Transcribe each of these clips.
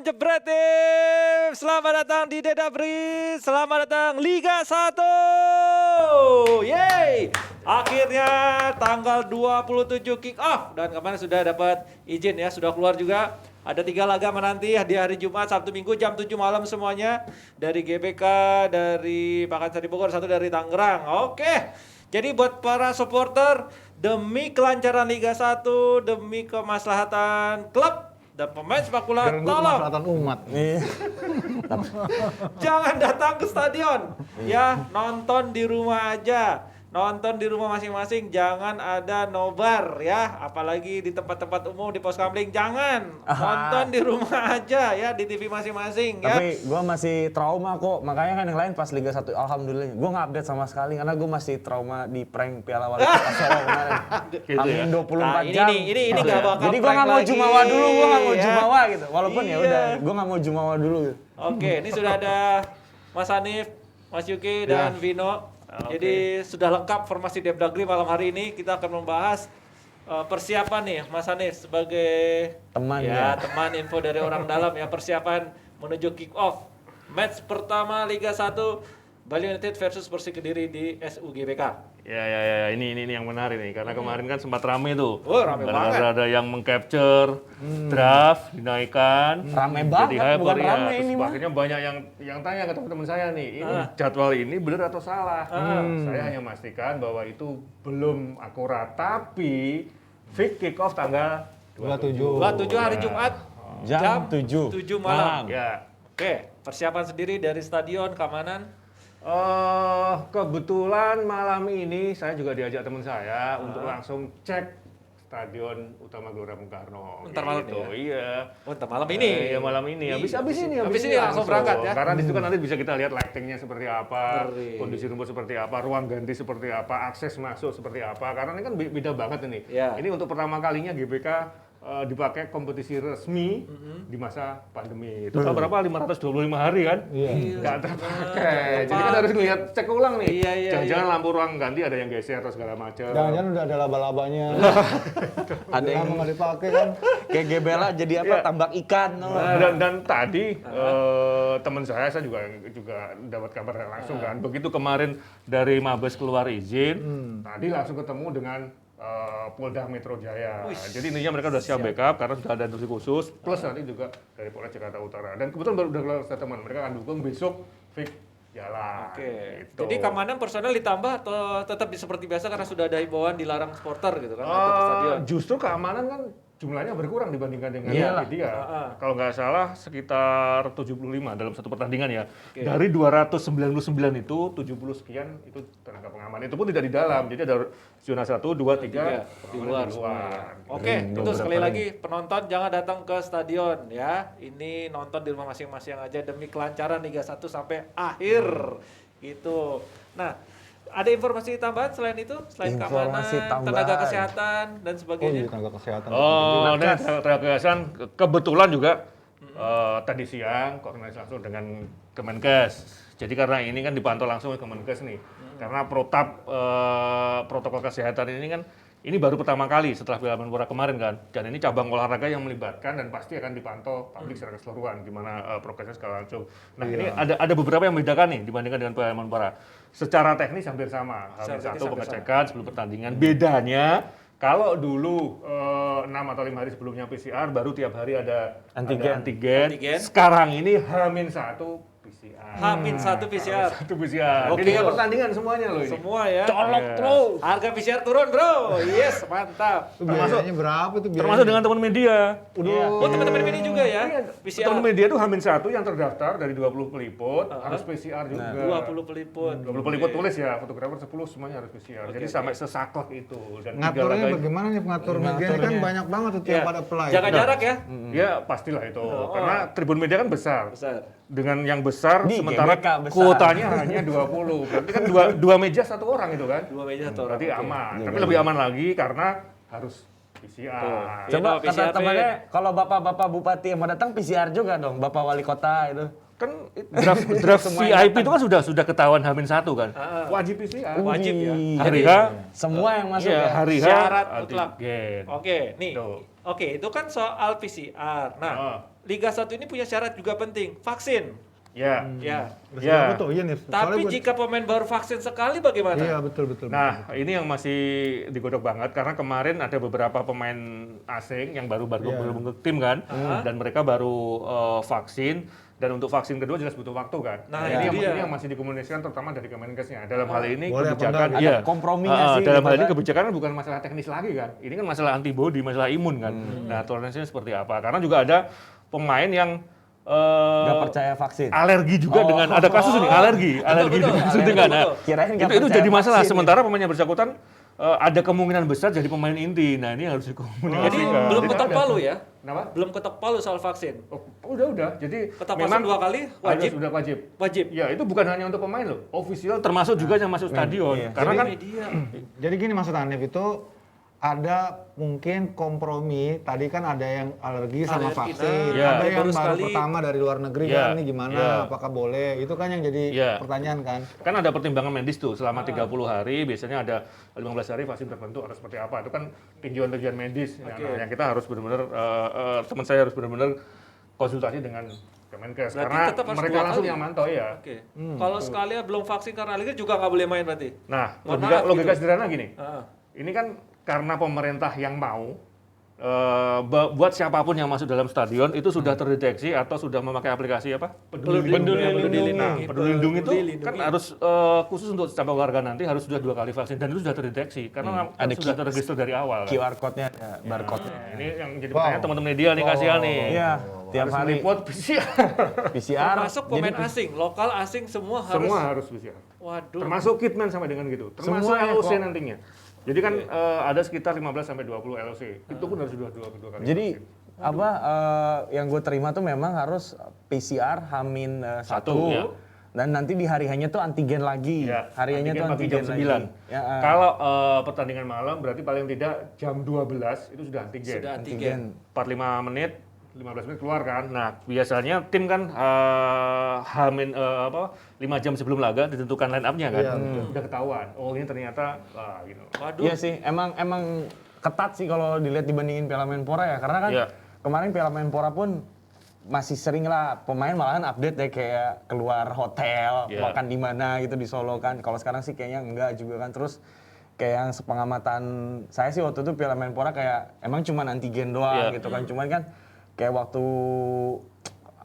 Jebret Tim. Selamat datang di Dedabri. Selamat datang Liga 1. Yeay. Akhirnya tanggal 27 kick off. Dan kemarin sudah dapat izin ya. Sudah keluar juga. Ada 3 laga menanti di hari Jumat, Sabtu, Minggu jam 7 malam semuanya. Dari GBK, dari Pakansari Bogor, satu dari Tangerang. Oke. Jadi buat para supporter, demi kelancaran Liga 1, demi kemaslahatan klub dan pemain sepak bola, tolong umat. jangan datang ke stadion. Ya, nonton di rumah aja. Nonton di rumah masing-masing, jangan ada nobar ya, apalagi di tempat-tempat umum, di pos kamling, jangan. Nonton di rumah aja ya, di TV masing-masing ya. Tapi gue masih trauma kok, makanya kan yang lain pas Liga 1 alhamdulillah gue nggak update sama sekali karena gue masih trauma di prank Piala Wali Kota Solo kemarin. Amin 24 jam. Ini nggak bakal. Jadi gue nggak mau lagi, jumawa dulu, gue nggak mau ya. jumawa gitu. Walaupun ya Iya. udah, gue nggak mau jumawa dulu. Gitu. Oke, ini sudah ada Mas Hanif, Mas Yuki dan Vino. Jadi sudah lengkap formasi Debdagri malam hari ini. Kita akan membahas persiapan nih Mas Hanif sebagai Teman teman info dari orang dalam ya, persiapan menuju kick off match pertama Liga 1 Bali United versus Persik Kediri di SUGBK. Ya, ini yang menarik nih, karena kemarin kan sempat rame tuh. Oh, rame banget. Ada yang mengcapture draft, dinaikkan. Rame jadi banget, hyper, bukan ya. rame Terus ini mah. akhirnya banyak yang tanya ke teman-teman saya nih, ini jadwal ini benar atau salah? Saya hanya memastikan bahwa itu belum akurat, tapi fix kick off tanggal 27. 27 hari Jumat Jam 7 malam. Ya. Oke, persiapan sendiri dari stadion, keamanan. Kebetulan malam ini saya juga diajak teman saya untuk langsung cek Stadion Utama Gelora Bung Karno. Ntar malam gitu. ya? Iya. Oh, ntar malam ini. Iya, malam ini. Habis ini langsung berangkat ya. Karena di situ kan nanti bisa kita lihat lightingnya seperti apa, Ngeri. kondisi rumput seperti apa, ruang ganti seperti apa, akses masuk seperti apa. Karena ini kan beda banget ini. Iya. Ini untuk pertama kalinya GBK dipakai kompetisi resmi di masa pandemi. Total berapa? 525 hari kan? Iya. Nggak terpakai. Jadi kan harus lihat cek ulang nih. Iya, Jangan-jangan lampu ruang ganti ada yang geser atau segala macam. Jangan-jangan udah ada laba-labanya. Ada yang Lama nggak dipakai kan? kayak gebela jadi apa? Iya. Tambak ikan. tau nggak? Dan tadi teman saya juga dapat kabar langsung kan. Begitu kemarin dari Mabes keluar izin, tadi langsung ketemu dengan Polda Metro Jaya. Jadi intinya mereka sudah siap backup karena sudah ada instruksi khusus. Plus nanti juga dari Polres Jakarta Utara. Dan kebetulan baru udah keluar statement, mereka akan dukung besok fix jalan. Oke. Gitu. Jadi keamanan personel ditambah atau tetap seperti biasa karena sudah ada himbauan dilarang supporter gitu kan masuk ke stadion. Justru keamanan kan jumlahnya berkurang dibandingkan dengan Iyalah. media. Kalau nggak salah sekitar 75 dalam satu pertandingan ya. Dari 299 itu 70 sekian itu tenaga pengaman. Itu pun tidak di dalam. Jadi ada zona 1, 2, 3 di luar semua. Oke, itu sekali lagi penonton jangan datang ke stadion ya. Ini nonton di rumah masing-masing aja demi kelancaran Liga 1 sampai akhir gitu. Nah, ada informasi tambahan selain itu? Selain Informasi keamanan, tenaga tambahan. kesehatan dan Oh iya, sebagainya. tenaga kesehatan. dan tenaga kesehatan kebetulan juga tadi siang koordinasi langsung dengan Kemenkes. Jadi karena ini kan dipantau langsung oleh Kemenkes nih. Karena protokol kesehatan ini kan ini baru pertama kali setelah Piala Menpora kemarin kan. Dan ini cabang olahraga yang melibatkan dan pasti akan dipantau publik secara keseluruhan gimana prokesnya secara langsung. Nah, ini ada beberapa yang membedakan nih dibandingkan dengan Piala Menpora. Secara teknis hampir sama. Hampir Secara teknis satu hampir pengecekan sebelum pertandingan. Bedanya kalau dulu 6 atau 5 hari sebelumnya PCR baru tiap hari ada Antigen. Antigen. Sekarang ini H-1 PCR. H-1 PCR. Satu PCR. Oke. Jadi nggak pertandingan semuanya loh ini. Semua ya. Colok Yes. terus. Harga PCR turun, Bro. Yes, mantap. Itu biayanya berapa tuh biayanya? Termasuk dengan teman media. Oh, teman-teman ini juga ya. PCR. Teman media tuh H-1 yang terdaftar dari 20 peliput harus PCR juga. 20 peliput. 20 peliput tulis ya, fotografer 10 semuanya harus PCR. Jadi sampai sesaklek itu. Dan tiga Ngaturnya laga- bagaimana nih pengatur media ini kan banyak banget tuh tiap pada apply. Jaga jarak ya. Ya pastilah itu. Karena tribun media kan besar. Besar. Dengan yang besar Di sementara GBK besar. kuotanya hanya 20. Berarti kan dua meja satu orang itu kan. 2 meja satu orang. Berarti Oke. aman. Tapi lebih aman lagi karena harus PCR. Coba Iya, kata PCR. temannya kalau bapak-bapak bupati yang mau datang PCR juga dong, bapak wali kota itu. Kan draft Semua yang VIP itu kan sudah ketahuan H-1 kan. Ah. Wajib PCR. Wajib ya. Hari H, Semua yang masuk iya, ya. hari H Syarat mutlak. antigen. Oke, nih. Tuh. Oke, itu kan soal PCR. Nah, Liga 1 ini punya syarat juga penting, vaksin. Ya. Ya. Ya. Betul, iya nih. Tapi jika pemain baru vaksin sekali bagaimana? Iya, betul. Nah, ini yang masih digodok banget karena kemarin ada beberapa pemain asing yang baru bergabung ke tim kan, dan mereka baru vaksin. Dan untuk vaksin kedua jelas butuh waktu kan. Nah, ini dia. yang masih dikomunikasikan terutama dari Kemenkesnya. Dalam hal ini boleh apa kebijakan, enggak, iya, komprominya sih, dalam gitu hal ini kan. kebijakan bukan masalah teknis lagi kan. Ini kan masalah antibody, masalah imun kan. Nah, toleransinya seperti apa? Karena juga ada pemain yang Nggak percaya vaksin. alergi juga dengan ada kasus nih alergi betul. dengan suntikan. Nah, Kirain nggak itu percaya jadi masalah. vaksin. Sementara pemain yang bersangkutan ada kemungkinan besar jadi pemain inti. Nah, ini harus Jadi dikomunikasikan. belum Jadi ketok ada. palu ya? Kenapa? Belum ketok palu soal vaksin. Oh, udah. Jadi Ketok palu memang 2 kali wajib. sudah wajib. Wajib. Ya, itu bukan hanya untuk pemain loh. Ofisial termasuk juga yang masuk stadion. iya. Karena kan Media. Jadi gini maksud Hanif itu ada mungkin kompromi. Tadi kan ada yang alergi sama Alergi, vaksin, nah. ada Iya. yang Baru baru sekali. pertama dari luar negeri Iya. kan ini gimana? Iya. Apakah boleh? Itu kan yang jadi Iya. pertanyaan kan. kan ada pertimbangan medis tuh selama 30 hari, biasanya ada 15 hari vaksin tertentu atau seperti apa. Itu kan tinjauan-tinjauan medis. Nah, Oke. yang kita harus benar-benar teman saya harus benar-benar konsultasi dengan Kemenkes Berarti karena tetap harus mereka 2 langsung kali. yang mantau ya. Oke. Kalau sekali belum vaksin karena alergi juga nggak boleh main berarti. Nah, Mohon logika, maaf logika gitu. sederhana gini. Ah. Ini kan karena pemerintah yang mau buat siapapun yang masuk dalam stadion itu sudah terdeteksi atau sudah memakai aplikasi apa? Peduli Lindungi. Nah, Peduli Lindungi itu Peduli Lindungi. kan harus khusus untuk cabang olahraga nanti harus sudah 2 kali vaksin dan itu sudah terdeteksi karena kan Ada sudah terregister dari awal. Kan? QR code-nya, ada barcode-nya. Nah, ini yang jadi pertanyaan teman-teman media nih kasihan nih. Iya, tiap Harus hari meliput PCR. PCR. Termasuk pemain asing, lokal asing semua harus. Semua harus PCR. Waduh. Termasuk kitman sampai dengan gitu. Termasuk Semuanya LOC kok. nantinya. Jadi kan ada sekitar 15 sampai 20 LOC. Itu pun harus sudah dua kali. Jadi vaksin. apa yang gue terima tuh memang harus PCR Hamin Satu, 1 ya. dan nanti di hari hanya tuh antigen lagi. Ya, Harinya tuh pagi antigen jam lagi. 9. Ya, Kalau pertandingan malam berarti paling tidak jam 12 itu sudah antigen. Sudah antigen. 45 menit, 15 menit keluar kan. Nah, biasanya tim kan 5 jam sebelum laga ditentukan line up-nya kan. Udah ketahuan. Oh, ini ternyata gitu. Waduh. Iya sih, emang ketat sih kalau dilihat dibandingin Piala Menpora ya. Karena kan Iya. kemarin Piala Menpora pun masih sering lah pemain malahan update deh kayak keluar hotel, Iya. makan di mana gitu di Solo kan. Kalau sekarang sih kayaknya enggak juga kan. Terus kayak yang sepengamatan saya sih waktu itu Piala Menpora kayak emang cuma antigen doang Iya. gitu kan. Cuman kan kayak waktu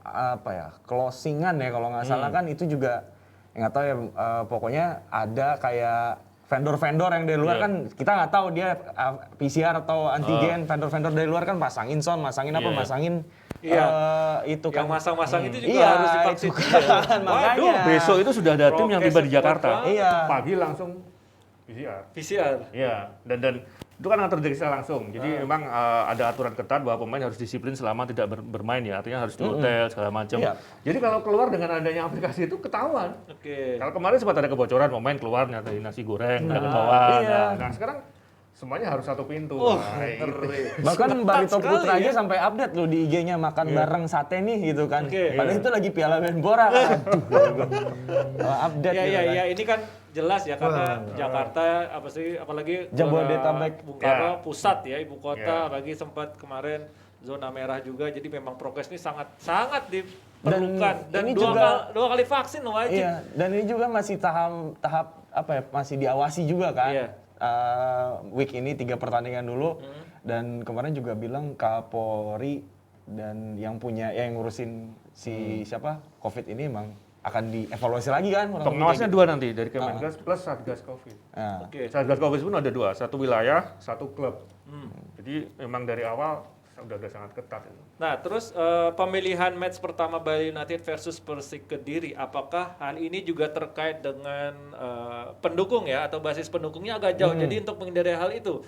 apa ya closingan ya kalau nggak salah kan itu juga nggak tahu ya pokoknya ada kayak vendor-vendor yang dari luar Iya. kan kita nggak tahu dia PCR atau antigen vendor-vendor dari luar kan pasangin masangin apa Iya. masangin Iya. itu Yang kan masang-masang itu juga Iya, harus divaksin. itu kan, makanya. Waduh. Besok itu sudah ada tim yang tiba di Prokes Jakarta. kuat banget. Iya. Pagi langsung PCR. PCR. Iya, dan itu kan terdeteksi langsung. Jadi memang ada aturan ketat bahwa pemain harus disiplin selama tidak bermain ya. Artinya harus di hotel segala macam. Iya. Jadi kalau keluar dengan adanya aplikasi itu ketahuan. Oke. Kalau kemarin sempat ada kebocoran pemain keluar nyata nasi goreng nggak ketahuan. iya. Nah, sekarang semuanya harus satu pintu. Oh, Nah, itu. bahkan Barito sekali Putra aja ya. sampai update loh di IG-nya makan bareng sate nih gitu kan. Oke. Padahal itu lagi Piala Menpora. Update Ya gitu ya kan. ya ini kan jelas ya karena Jakarta apa sih apalagi Jabodetabek. Bung Karno Ya. pusat ya ibu kota Ya. apalagi sempat kemarin zona merah juga jadi memang progres ini sangat diperlukan dan ini dua, juga- dua kali vaksin wajib. Iya, dan ini juga masih tahap apa ya, masih diawasi juga kan. Iya. Week ini 3 pertandingan dulu dan kemarin juga bilang Kapolri dan yang ngurusin si siapa Covid ini emang akan dievaluasi lagi kan. kurang lebih Pengawasnya kayak dua nanti dari Kemenkes plus Satgas Covid. gitu. Nah, Oke. Satgas Covid pun ada dua, satu wilayah, satu klub. Jadi memang dari awal sudah sangat ketat. Nah, terus pemilihan match pertama Bali United versus Persik Kediri, apakah hal ini juga terkait dengan pendukung ya atau basis pendukungnya agak jauh? Jadi untuk menghindari hal itu,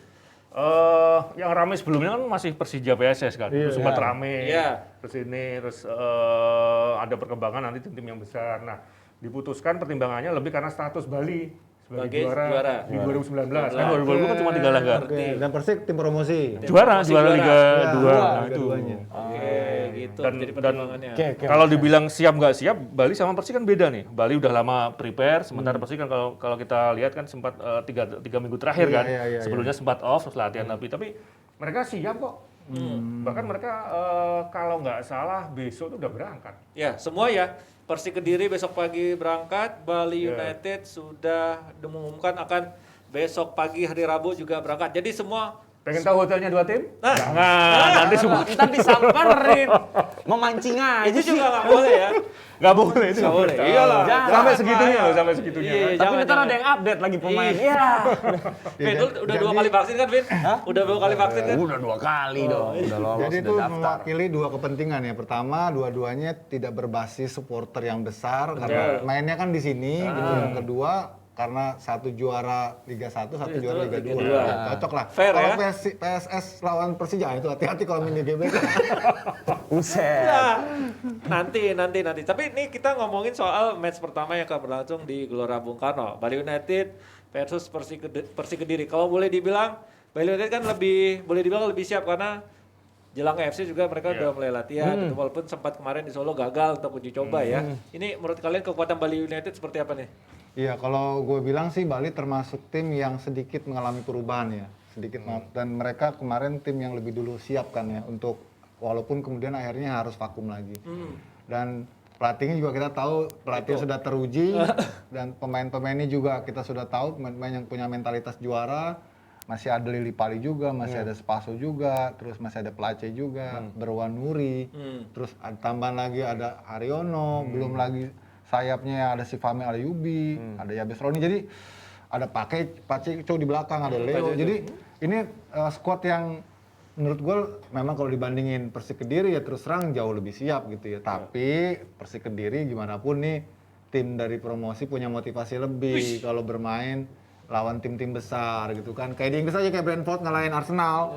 Yang ramai sebelumnya kan masih Persija PSS kan, itu sempat rame. Iya. Terus ini, terus ada perkembangan nanti tim-tim yang besar. Nah, diputuskan pertimbangannya lebih karena status Bali sebagai Sebagai juara. juara di 2019. Kan 2020 kan cuma 3 laga. Oke, dan Persik tim promosi. Juara Masih juara juara. Liga 2. Dua, Nah, itu. kedua-duanya. oke gitu Dan- jadi dan- pertimbangannya. Oke. Kalau dibilang siap nggak siap, Bali sama Persik kan beda nih. Bali udah lama prepare, sementara Persik kan kalau kita lihat kan sempat tiga minggu terakhir Iya, kan. iya, iya, Sebelumnya sempat off terus latihan tapi mereka siap kok. Bahkan mereka kalau nggak salah besok tuh udah berangkat. Ya, semua ya. Persik Kediri besok pagi berangkat, Bali Ya. United sudah mengumumkan akan besok pagi hari Rabu juga berangkat. Jadi semua Pengen tahu hotelnya 2 tim? Nah. Jangan, nanti semua Ntar disamperin, memancing aja itu sih. juga nggak boleh ya. nggak boleh itu. Nggak boleh. Tahu. Iyalah. Jangan. Sampai segitunya loh, sampai segitunya. Iya, kan. Tapi jangan, ntar jangan. ada yang update lagi pemain. Iya. Iya. Vin, lu udah 2 kali vaksin kan, Vin? Udah 2 kali vaksin kan? Udah 2 kali dong. Udah lolos, Jadi itu udah daftar. mewakili dua kepentingan ya. Pertama, dua-duanya tidak berbasis supporter yang besar karena mainnya kan di sini. Gitu. Yang kedua, karena satu juara Liga 1, satu juara Liga 2. Liga 2. Cocok lah. Fair Kalau ya? PSS lawan Persija itu hati-hati kalau main di GBK. Buset. Ya, nanti. Tapi ini kita ngomongin soal match pertama yang akan berlangsung di Gelora Bung Karno. Bali United versus Persik Kediri. Kalau boleh dibilang, Bali United kan boleh dibilang lebih siap karena jelang AFC juga mereka udah mulai latihan. Gitu. Walaupun sempat kemarin di Solo gagal untuk uji coba ya. Ini menurut kalian kekuatan Bali United seperti apa nih? Iya, kalau gue bilang sih Bali termasuk tim yang sedikit mengalami perubahan ya. Dan mereka kemarin tim yang lebih dulu siap kan ya untuk walaupun kemudian akhirnya harus vakum lagi. Dan pelatihnya juga kita tahu pelatih sudah teruji dan pemain-pemainnya juga kita sudah tahu pemain yang punya mentalitas juara. Masih ada Lili Pali juga, masih ada Spaso juga, terus masih ada Place juga, Berwan Nuri, terus tambahan lagi ada Haryono, belum lagi sayapnya ada si Fahmi Alayubi, ada Yabes Roni, jadi ada Pace di belakang, ada Leo. Jadi ini squad yang menurut gue memang kalau dibandingin Persik Kediri ya terus terang jauh lebih siap gitu ya. Tapi Persik Kediri gimana pun nih tim dari promosi punya motivasi lebih kalau bermain lawan tim-tim besar gitu kan. Kayak di Inggris aja kayak Brentford ngalahin Arsenal.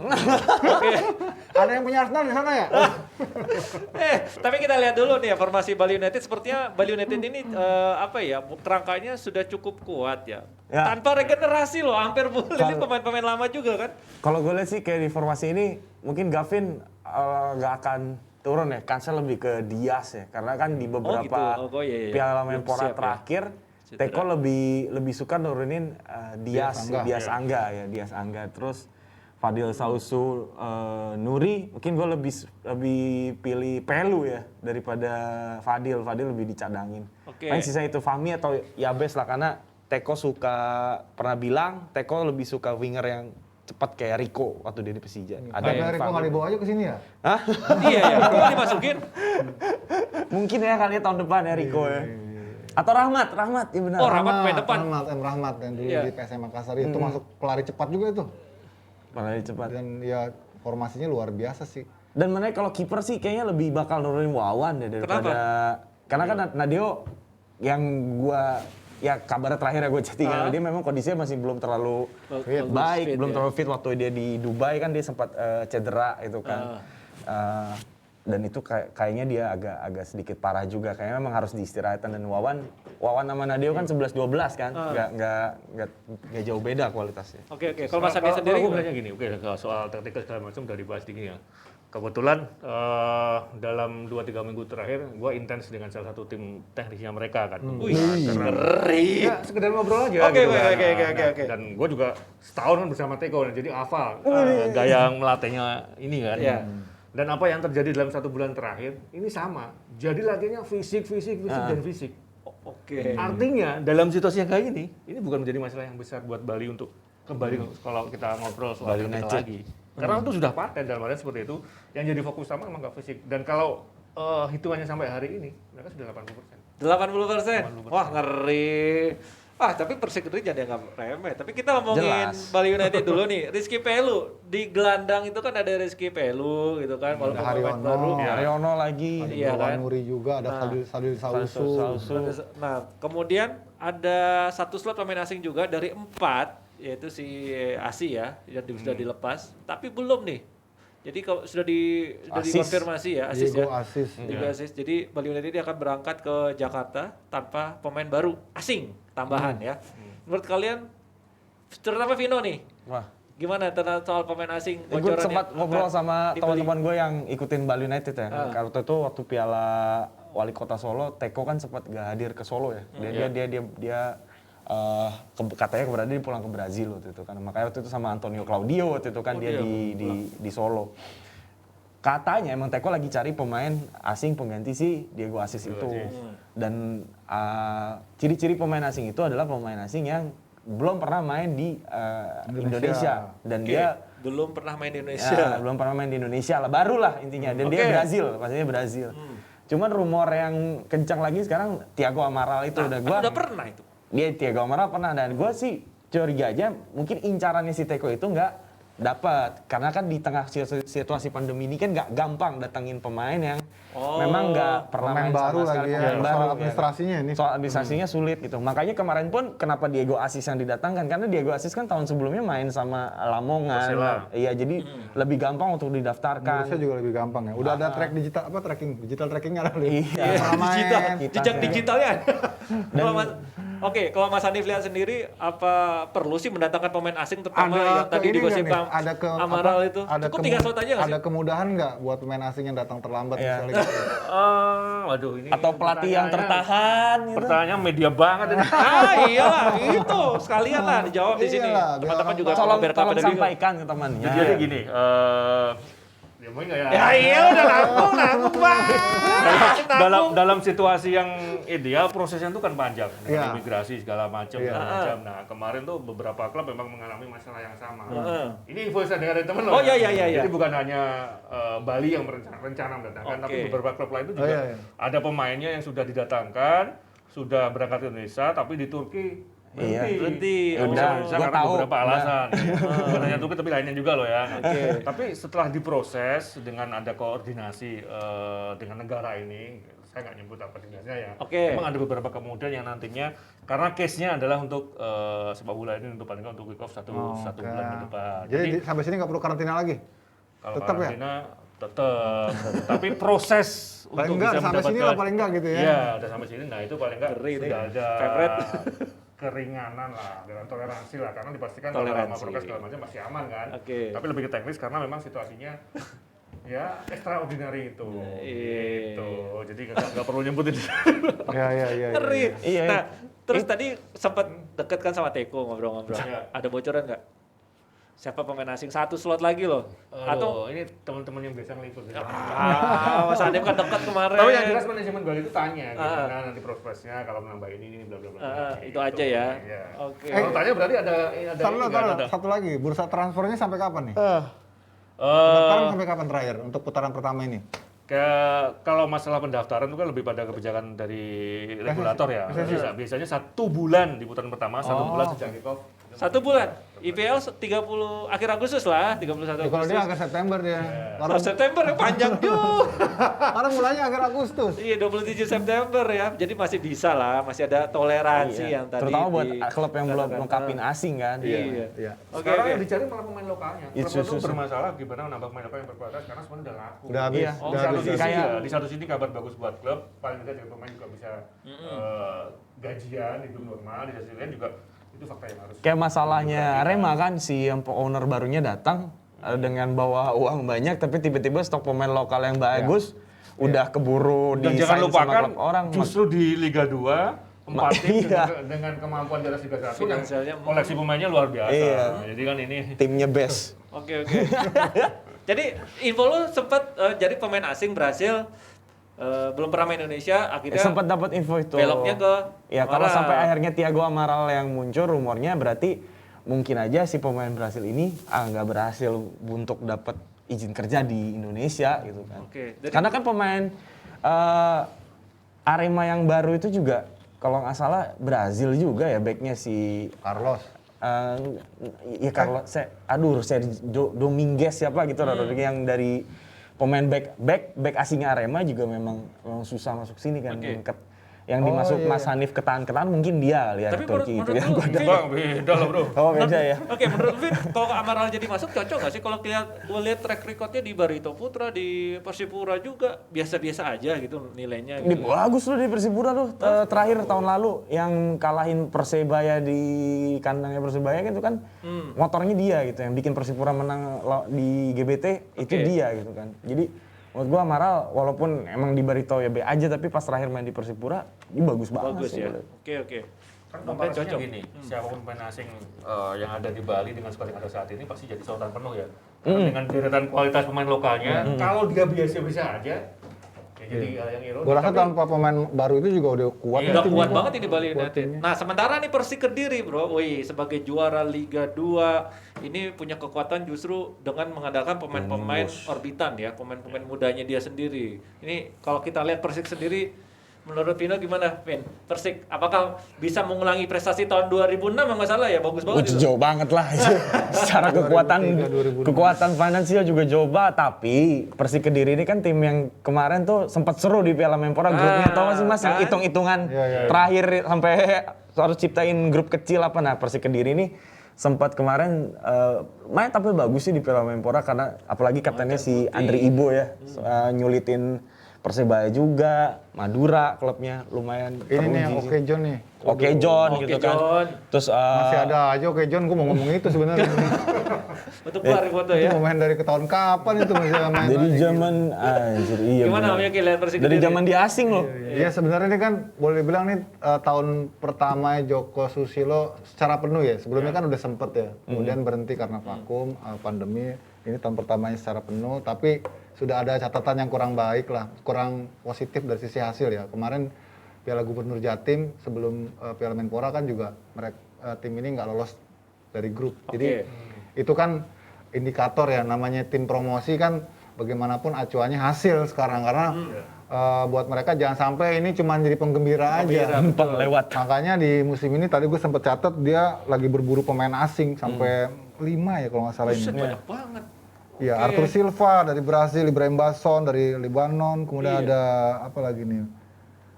Ada yang punya Arsenal di sana ya? Tapi kita lihat dulu nih ya formasi Bali United. Sepertinya Bali United ini kerangkanya sudah cukup kuat ya. Ya. Tanpa regenerasi loh, hampir ini pemain-pemain lama juga kan. Kalau gue lihat sih kayak di formasi ini mungkin Gavin nggak akan turun ya, kansnya lebih ke Dias ya, karena kan di beberapa gitu. Iya. Piala Belum Menpora siap ya. terakhir, Teko lebih suka nurunin Dias Angga, terus Fadil Sausu, Nuri, mungkin gue lebih pilih Pelu ya daripada Fadil lebih dicadangin. Oke. Paling sisa itu Fahmi atau Yabes lah, karena Teko pernah bilang Teko lebih suka winger yang cepat kayak Rico waktu dia di Persija. Ada Rico nggak dibawa aja ke sini ya? Hah? Iya ya, kok dimasukin? Mungkin ya kali ya tahun depan ya Rico ya. Atau Rahmat ya benar. Oh, Rahmat pemain depan. Rahmat yang dulu Iya. di PSM Makassar itu masuk pelari cepat juga itu. Pelari cepat. Dan ya formasinya luar biasa sih. Dan mana kalau kiper sih kayaknya lebih bakal nurunin Wawan ya daripada. Kenapa? Karena kan Nadeo yang gua ya kabar terakhir ya gue chattingan dia memang kondisinya masih belum terlalu baik, belum terlalu fit waktu dia di Dubai kan dia sempat cedera itu kan. Dan itu kayaknya dia agak sedikit parah juga, kayaknya memang harus diistirahatkan. Dan Wawan sama Nadeo kan 11-12 kan, nggak jauh beda kualitasnya. Oke. Kalau Mas Andi sendiri Kalau gue gimana? bertanya gini, kalau soal taktikal segala macam dari bahas dingin ya. Kebetulan dalam 2-3 minggu terakhir gue intens dengan salah satu tim teknisnya mereka kan. Wih, ngeri. Ya, sekedar ngobrol aja Oke, gitu kan. oke. Dan gue juga setahun kan bersama Teko, jadi hafal gaya melatihnya ini kan. Iya. Dan apa yang terjadi dalam 1 bulan terakhir ini sama. Jadi latihannya fisik dan fisik. Oke. Artinya dalam situasi yang kayak ini bukan menjadi masalah yang besar buat Bali untuk kembali kalau kita ngobrol soal Bali taktikal United. lagi. Karena itu sudah paten dalam artian seperti itu. Yang jadi fokus utama memang nggak fisik. Dan kalau hitungannya sampai hari ini mereka sudah 80%. 80%. Wah, ngeri. Tapi Persik Kediri jangan dianggap remeh. Tapi kita ngomongin Jelas. Bali United dulu nih. Rizky Pelu di gelandang itu kan ada Rizky Pelu gitu kan. Walaupun Ada pemain Haryono. baru. Haryono lagi. Ada Iya Berwan kan? Nuri juga, ada Fadil Sausu. Nah, kemudian ada satu slot pemain asing juga dari 4, yaitu si Asi ya, yang sudah dilepas. Tapi belum nih. Jadi kalau sudah dikonfirmasi ya, Asis Diego ya. Asis. Diego Asis. Jadi Bali United ini akan berangkat ke Jakarta tanpa pemain baru asing tambahan ya. Menurut kalian, terutama Vino nih, Wah. gimana tentang soal pemain asing? Gue bocoran sempat yang ngobrol akan sama dibeli? teman-teman gue yang ikutin Bali United ya. Karena itu waktu Piala Wali Kota Solo, Teko kan sempat gak hadir ke Solo ya. Dia katanya keberadaan dia pulang ke Brazil waktu itu kan. Makanya waktu itu sama Antonio Claudio waktu itu kan dia di Solo. katanya emang Teko lagi cari pemain asing pengganti si Diego Asis itu. Dan ciri-ciri pemain asing itu adalah pemain asing yang belum pernah main di Indonesia. Dan dia belum pernah main di ya, Indonesia. belum pernah main di Indonesia lah, barulah intinya. Dan dia Brazil, pastinya Brazil. Cuman rumor yang kencang lagi sekarang Thiago Amaral itu Udah pernah itu. dia Thiago Amaral pernah, dan gue sih curiga aja mungkin incarannya si Teko itu nggak dapat, karena kan di tengah situasi pandemi ini kan nggak gampang datangin pemain yang memang nggak pernah Pemain main baru sama sekali, lagi ya, pemain baru, soal administrasinya ini. soal administrasinya sulit gitu. Makanya kemarin pun kenapa Diego Asis yang didatangkan, karena Diego Asis kan tahun sebelumnya main sama Lamongan, iya, jadi lebih gampang untuk didaftarkan. Menurut saya juga lebih gampang ya. Udah ada track digital, digital trackingnya ada. Iya. Digital, kita jejak kan. digitalnya. Kalau Mas Hanif lihat sendiri, apa perlu sih mendatangkan pemain asing terutama yang tadi digosipkan Amaral itu? Cukup 3 slot aja nggak sih? Ada kemudahan nggak buat pemain asing yang datang terlambat Iya. misalnya gitu? Waduh ini Atau pelatih yang tertahan gitu. pertanyaan media banget ini. Iyalah, itu sekalian lah dijawab di sini. Iyalah, biar Teman-teman juga Tolong biar kabar dari sampaikan ke temannya. Jadi gini, dia mau nggak ya? Ya iya udah nanggung banget. dalam situasi yang ideal prosesnya itu kan panjang dengan Iya. imigrasi segala macam. Iya. Nah kemarin tuh beberapa klub memang mengalami masalah yang sama. Ini info saya dengar dari teman Oh, loh. iya. Jadi bukan hanya Bali yang rencana mendatangkan, tapi Oke. beberapa klub lain itu juga iya. ada pemainnya yang sudah didatangkan, sudah berangkat ke Indonesia, tapi di Turki Berhenti. Ya, bisa Indonesia gua karena tahu. beberapa alasan. Bukan hanya Turki tapi lainnya juga loh ya. Tapi setelah diproses dengan ada koordinasi dengan negara ini, saya nggak nyebut apa dinasnya ya. Oke. Memang ada beberapa kemudian yang nantinya karena case-nya adalah untuk sepak bola ini untuk paling nggak untuk kick off satu bulan ke depan. Jadi sampai sini nggak perlu karantina lagi? kalau tetap ya? karantina tetap. Tapi proses Paling untuk nggak bisa sampai sini lah paling nggak gitu ya? Iya, udah sampai sini. Nah itu paling nggak Ngeri nih. sudah ada Favorit. keringanan lah dengan toleransi lah, karena dipastikan kalau sama Toleransi. prokes segala macam masih aman kan. Oke. Tapi lebih ke teknis karena memang situasinya ya extraordinary itu. Gitu. Jadi nggak perlu nyebutin. Iya. Ngeri. Iya. Nah, terus tadi sempat deket kan sama Teko ngobrol-ngobrol. Iya. Ada bocoran nggak? Siapa pemain asing? 1 slot lagi loh. Atau Aduh, ini teman-teman yang biasa ngeliput. Mas Hanif kan dekat kemarin. Tapi yang jelas manajemen Bali itu tanya gimana nanti prospeknya kalau menambah ini bla bla bla. itu aja ya. Iya. Oke. Kalau tanya berarti ada Taruh, satu lagi, bursa transfernya sampai kapan nih? Eh, Pendaftaran sampai kapan terakhir untuk putaran pertama ini? kalau masalah pendaftaran itu kan lebih pada kebijakan dari regulator ya. Biasanya 1 bulan di putaran pertama, 1 bulan sejak kick off. 1 bulan. IPL 30 akhir Agustus lah, 31 Ya, kalau Agustus. dia agak September dia. Kalau September ya panjang juga. Karena mulanya akhir Agustus. Iya 27 September ya, jadi masih bisa lah, masih ada toleransi yang tadi. Terutama buat di- klub yang belum lengkapin asing kan. Iya. Oke, Sekarang oke. yang dicari malah pemain lokalnya. Itu Klub itu susah. bermasalah gimana menambah pemain lokal yang berkualitas karena semuanya udah laku. Udah habis. Iya. Di Udah satu habis. sisi Kayak- ya, di satu sisi kabar bagus buat klub, paling tidak juga pemain juga bisa gajian hidup normal, di sisi lain juga itu fakta yang harus. Kayak masalahnya Arema kan, si yang owner barunya datang dengan bawa uang banyak, tapi tiba-tiba stok pemain lokal yang bagus udah keburu Dan di jangan sign sama lupakan klub orang. justru di Liga 2 4 tim Iya. dengan kemampuan di atas Liga 1 yang Finansialnya, koleksi pemainnya luar biasa. Iya. Jadi kan ini Timnya best. Oke. Jadi info lu sempat jadi pemain asing berhasil belum pernah main Indonesia, akhirnya Sempat dapat info itu. beloknya ke Ya kalau Amaral. sampai akhirnya Thiago Amaral yang muncul rumornya, berarti mungkin aja si pemain Brasil ini nggak berhasil untuk dapat izin kerja di Indonesia gitu kan. Oke, jadi- Karena kan pemain Arema yang baru itu juga kalau nggak salah Brazil juga ya, backnya si Carlos. ya kalau Sergio Dominguez siapa gitu Rodrigo yang dari pemain back asingnya Arema juga memang susah masuk sini kan. Yang dimasuk Mas Hanif ketahan-ketahan mungkin dia lihat Tapi Turki itu menurut yang lu, gua ada. Bang, beda loh bro. Oh beda ya. Oke, menurut Vin, kalau Amaral jadi masuk cocok nggak sih? Kalau gue lihat track recordnya di Barito Putra, di Persipura juga biasa-biasa aja gitu nilainya. Ini Gitu. bagus loh di Persipura tuh. Terakhir tahun lalu yang kalahin Persebaya di kandangnya Persebaya kan itu kan motornya dia gitu, yang bikin Persipura menang di GBT itu Oke. dia gitu kan. Jadi menurut gua Amaral walaupun emang di Barito ya B aja, tapi pas terakhir main di Persipura dia bagus banget Bagus sih. ya. Oke. Kan Mungkin komparasinya cocok. gini, siapapun pemain asing yang ada di Bali dengan squad yang ada saat ini pasti jadi sorotan penuh ya. Karena dengan deretan kualitas pemain lokalnya, kalau dia biasa-biasa aja, ya jadi hal yang ironis. Gue rasa Tapi- tanpa pemain baru itu juga udah kuat. Iya, Udah timnya kuat kok. banget ini Bali Kuat United. timnya. Nah, sementara nih Persik Kediri, Bro. Wih, sebagai juara Liga 2 ini punya kekuatan justru dengan mengandalkan pemain-pemain orbitan ya, pemain-pemain mudanya dia sendiri. Ini kalau kita lihat Persik sendiri menurut Pino gimana, Vin? Persik apakah bisa mengulangi prestasi tahun 2006 nggak salah ya? Bagus banget itu. Jauh banget lah. Secara kekuatan finansial juga jauh banget. Tapi Persik Kediri ini kan tim yang kemarin tuh sempat seru di Piala Menpora grupnya. Tahu nggak sih Mas yang kan? hitung-hitungan Iya, iya. terakhir sampai harus ciptain grup kecil apa. Nah Persik Kediri ini sempat kemarin main tapi bagus sih di Piala Menpora karena apalagi kaptennya si Andri Ibo ya nyulitin Persebaya juga, Madura klubnya lumayan Ini nih yang teruji Oke sih. John nih. Oke John Oke, gitu kan. John. Terus Masih ada aja Oke John, gue mau ngomong itu sebenarnya. Untuk keluar foto Itu ya. pemain dari tahun kapan itu masih main. dari zaman anjir iya. Gimana bener. namanya lihat Persik Dari Kediri? zaman di asing loh. Iya sebenarnya ini kan boleh dibilang nih tahun pertama Joko Susilo secara penuh ya. Sebelumnya kan udah sempet ya. Kemudian berhenti karena vakum, pandemi. Ini tahun pertamanya secara penuh. Tapi sudah ada catatan yang kurang baik lah, kurang positif dari sisi hasil ya. Kemarin Piala Gubernur Jatim sebelum Piala Menpora kan juga mereka tim ini nggak lolos dari grup. Jadi itu kan indikator ya, namanya tim promosi kan bagaimanapun acuannya hasil sekarang karena buat mereka jangan sampai ini cuma jadi penggembira aja. Empat lewat. Makanya di musim ini tadi gue sempet catat dia lagi berburu pemain asing sampai 5 ya kalau nggak salah Buset, ini. banyak banget. Iya, Oke. Arthur Silva dari Brasil, Ibrahim Basson dari Lebanon, kemudian Iya. ada apa lagi nih?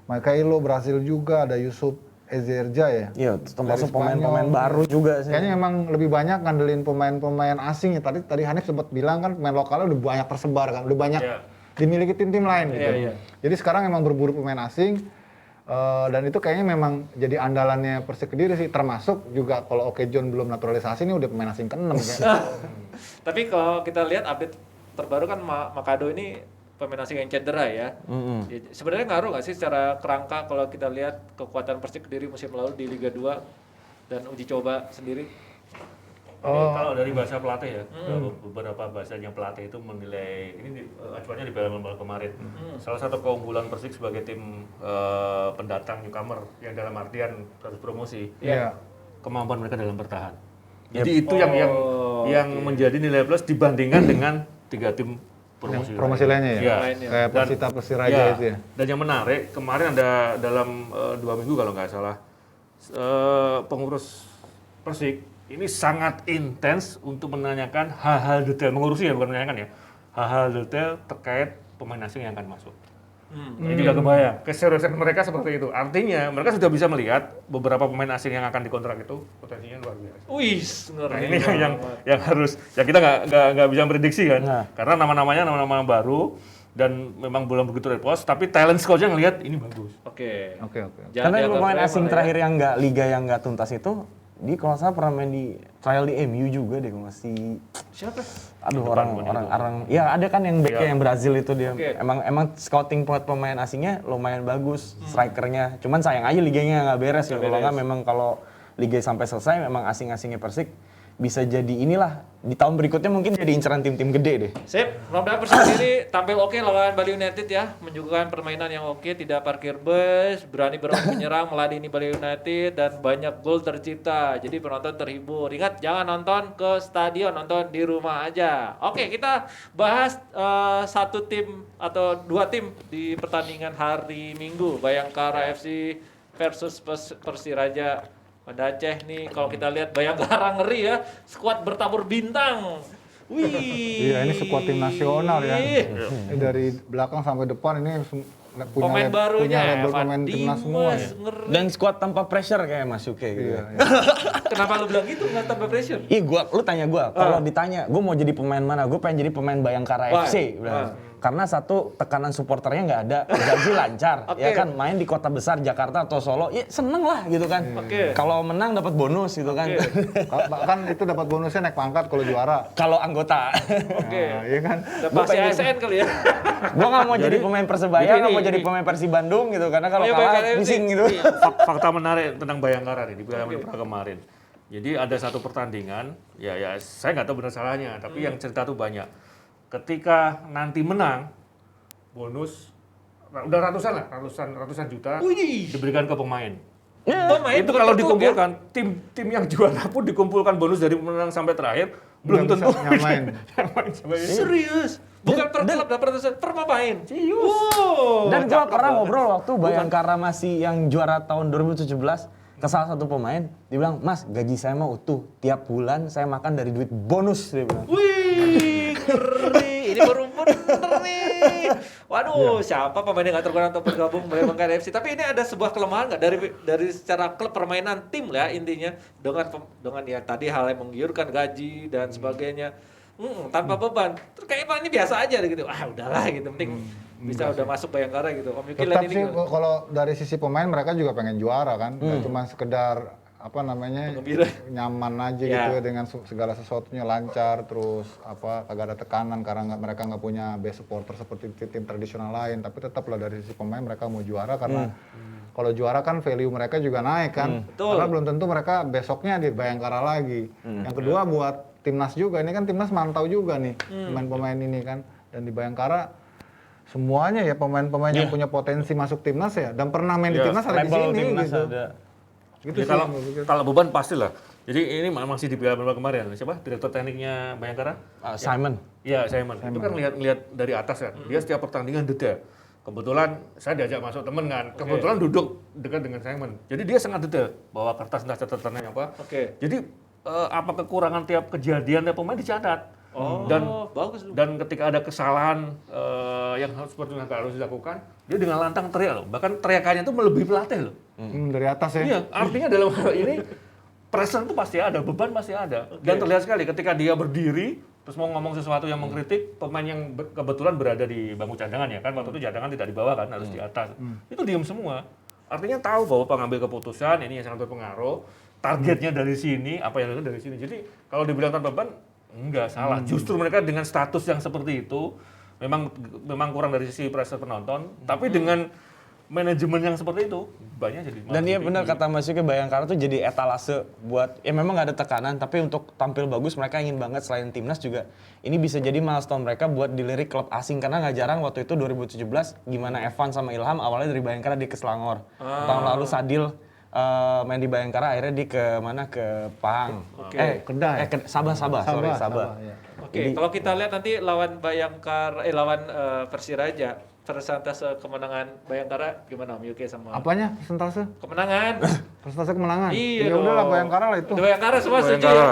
Mikailo Brasil juga, ada Yusuf Ezerja ya. Iya, termasuk Dari pemain-pemain Spanyol. baru juga sih. Kayaknya memang lebih banyak ngandelin pemain-pemain asing ya. Tadi Hanif sempat bilang kan pemain lokalnya udah banyak tersebar kan, udah banyak Iya. dimiliki tim-tim lain gitu. Iya, iya. Jadi sekarang emang berburu pemain asing dan itu kayaknya memang jadi andalannya Persik Kediri sih. Termasuk juga kalau Oke John belum naturalisasi ini udah pemain asing ke-6 kan. Tapi kalau kita lihat update terbaru kan Makado ini pemain asing yang cedera ya. Ya, sebenarnya ngaruh nggak sih secara kerangka kalau kita lihat kekuatan Persik Kediri musim lalu di Liga 2 dan uji coba sendiri? Tapi kalau dari bahasa pelatih ya, beberapa bahasanya pelatih itu menilai ini acuannya di Piala Menpora kemarin. Salah satu keunggulan Persik sebagai tim pendatang newcomer yang dalam artian harus promosi, Iya. kemampuan mereka dalam bertahan. Jadi itu yang menjadi nilai plus dibandingkan dengan 3 tim promosi. Promosi lainnya ya? Iya. Lainnya. Kayak Dan- Persita Persiraja ya, itu ya. Dan yang menarik kemarin ada dalam 2 minggu kalau nggak salah pengurus Persik ini sangat intens untuk menanyakan hal-hal detail, mengurusi ya bukan menanyakan ya, hal-hal detail terkait pemain asing yang akan masuk. Ini juga kebayang keseriusan mereka seperti itu. Artinya mereka sudah bisa melihat beberapa pemain asing yang akan dikontrak itu potensinya luar biasa. Wih, Nah, ini yang harus ya kita nggak bisa prediksi kan, Nah. karena nama-namanya nama-nama baru dan memang belum begitu repos, tapi talent scoutnya ngelihat ini bagus. Oke. Oke. Jangan Karena dianggap pemain remeh asing lah ya. terakhir yang nggak liga yang nggak tuntas itu, di kalau nggak salah pernah main di trial di MU juga deh, kalau nggak sih. Siapa? Aduh orang ya ada kan yang backnya yang Brazil itu dia Oke. emang scouting buat pemain asingnya lumayan bagus strikernya. Cuman sayang aja liganya nggak beres ya. Kalau nggak memang kalau liga sampai selesai memang asing-asingnya Persik bisa jadi inilah di tahun berikutnya mungkin jadi inceran tim-tim gede deh. Sip, mudah-mudahan Persik sendiri tampil oke lawan Bali United ya, menyuguhkan permainan yang oke, tidak parkir bus, berani menyerang, meladeni Bali United dan banyak gol tercipta. Jadi penonton terhibur. Ingat jangan nonton ke stadion, nonton di rumah aja. Oke, kita bahas satu tim atau 2 tim di pertandingan hari Minggu, Bayangkara FC versus Persiraja Banda Aceh nih. Kalau kita lihat Bayangkara ngeri ya, skuad bertabur bintang. Wih. Iya, ini skuad tim nasional ya. Ini dari belakang sampai depan ini punya Pemain barunya label pemain timnas semua ya. ngeri. Dan squad tanpa pressure kayak Mas Yuke gitu. Iya, ya. iya. Kenapa lu bilang gitu nggak tanpa pressure? Iya, lu tanya gua, kalau ditanya, gua mau jadi pemain mana? Gua pengen jadi pemain Bayangkara Wah, FC. Karena satu, tekanan supporternya nggak ada, gaji lancar, ya kan, main di kota besar Jakarta atau Solo, ya seneng lah gitu kan. Kalau menang dapat bonus gitu kan. Bahkan itu dapat bonusnya naik pangkat kalau juara. Kalau anggota. Nah, iya kan. Dapat ASN kali ya. Gua nggak mau jadi pemain Persebaya, nggak mau jadi pemain Persib Bandung gitu, karena kalau Iya, kalah Bayangkara FC. pusing gitu. Fakta menarik tentang Bayangkara nih di Piala Menpora kemarin. Jadi ada satu pertandingan, ya saya nggak tahu benar salahnya, tapi yang cerita tuh banyak. Ketika nanti menang, bonus udah ratusan juta Wih. diberikan ke pemain. Pemain Itu bukan kalau per klub ya? dikumpulkan, tim yang juara pun dikumpulkan bonus dari menang sampai terakhir, belum Nggak tentu bisa nyamain. nyamain sama ini. Serius? Bukan per klub dapat ratusan, per pemain. Serius. Wow. Dan gua cakep pernah banget. ngobrol waktu Bayangkara masih yang juara tahun 2017 ke salah satu pemain, dia bilang, "Mas, gaji saya mah utuh. Tiap bulan saya makan dari duit bonus," dia bilang. Wih, ngeri. Ini baru bener nih. Waduh, siapa pemain yang nggak terkenal untuk bergabung Bayangkara FC? Tapi ini ada sebuah kelemahan nggak dari secara klub permainan tim lah intinya dengan ya tadi hal yang menggiurkan gaji dan sebagainya. Tanpa beban. Terus kayaknya ini biasa aja gitu. Ah, udahlah gitu. Penting bisa udah masuk Bayangkara gitu. Om Yuki Tetap lain ini sih gimana? kalau dari sisi pemain mereka juga pengen juara kan, nggak cuma sekedar apa namanya Penggembira. nyaman aja Ya. gitu ya, dengan segala sesuatunya lancar, terus apa kagak ada tekanan karena mereka nggak punya base supporter seperti tim tradisional lain, tapi tetaplah dari sisi pemain mereka mau juara karena kalau juara kan value mereka juga naik kan, Betul. karena belum tentu mereka besoknya di Bayangkara lagi. Yang kedua buat timnas juga, ini kan timnas mantau juga nih pemain-pemain ini kan, dan di Bayangkara semuanya ya pemain-pemain yang punya potensi masuk timnas ya dan pernah main di timnas ada di Label sini timnas gitu. ada. Gitu Ya, sih kalau yang gua pikir. kalau beban pastilah. Jadi ini masih di Piala Menpora kemarin. Siapa? Direktur tekniknya Bayangkara? Simon. Iya, Simon. Itu kan lihat dari atas ya. Dia setiap pertandingan detail. Kebetulan saya diajak masuk temen kan. Kebetulan duduk dekat dengan Simon. Jadi dia sangat detail bawa kertas entah catatannya apa. Oke. Jadi apa kekurangan tiap kejadian tiap pemain dicatat. Oh, Dan bagus lu. dan ketika ada kesalahan yang seperti yang harus dilakukan, dia dengan lantang teriak loh. Bahkan teriakannya itu melebihi pelatih loh. Dari atas ya. Iya, artinya dalam hal ini pressure itu pasti ada, beban pasti ada. Dan terlihat sekali ketika dia berdiri terus mau ngomong sesuatu yang mengkritik pemain yang kebetulan berada di bangku cadangan ya kan, waktu itu cadangan tidak di bawah kan, harus di atas. Itu diam semua. Artinya tahu bahwa pengambil keputusan ini yang sangat berpengaruh. Targetnya dari sini, apa yang dari sini. Jadi kalau dibilang tanpa beban, enggak salah. Justru mereka dengan status yang seperti itu memang kurang dari sisi pressure penonton, tapi dengan manajemen yang seperti itu banyak jadi. Dan iya benar kata Mas Yuki, Bayangkara tuh jadi etalase buat, ya memang nggak ada tekanan, tapi untuk tampil bagus mereka ingin banget selain timnas juga. Ini bisa jadi milestone mereka buat dilirik klub asing, karena nggak jarang waktu itu 2017 gimana Evan sama Ilham awalnya dari Bayangkara di ke Selangor. Tahun lalu Sadil main di Bayangkara, akhirnya di ke mana, ke Pahang. Kedah ya? Sabah. Ya. Oke, kalau kita lihat nanti lawan lawan Persiraja, persentase kemenangan Bayangkara gimana Om Yuki sama Apanya persentase? kemenangan? Persentase kemenangan? Iya Ya udahlah dong. Bayangkara lah itu. Bayangkara semua setuju ya?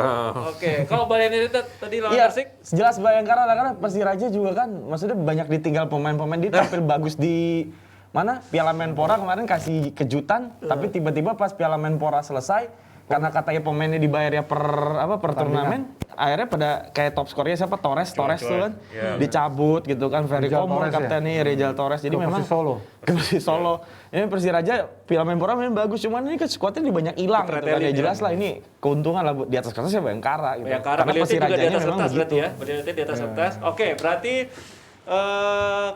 Oke, kalau Bayangkara tadi lawan Iya, Persik? jelas Bayangkara karena Persiraja juga kan, maksudnya banyak ditinggal pemain-pemain, dia tampil bagus di mana Piala Menpora kemarin kasih kejutan, tapi tiba-tiba pas Piala Menpora selesai, karena katanya pemainnya dibayar ya per turnamen, akhirnya pada kayak top skornya siapa, Torres tuh kan, dicabut gitu kan, Ferry Rizal Komor Torres ya? kaptennya, Rizal Torres, jadi Ke memang Persis Solo. ke Persis Solo. Ini Persiraja Piala Menpora memang bagus, cuman ini kan skuadnya banyak hilang gitu kan, ya Pretelin ya. jelas lah ini keuntungan lah di atas kertas ya Bayangkara gitu. Bayangkara Karena Bali United juga di Persirajanya atas memang kertas berarti begitu. ya? Bali United di atas kertas. Oke, berarti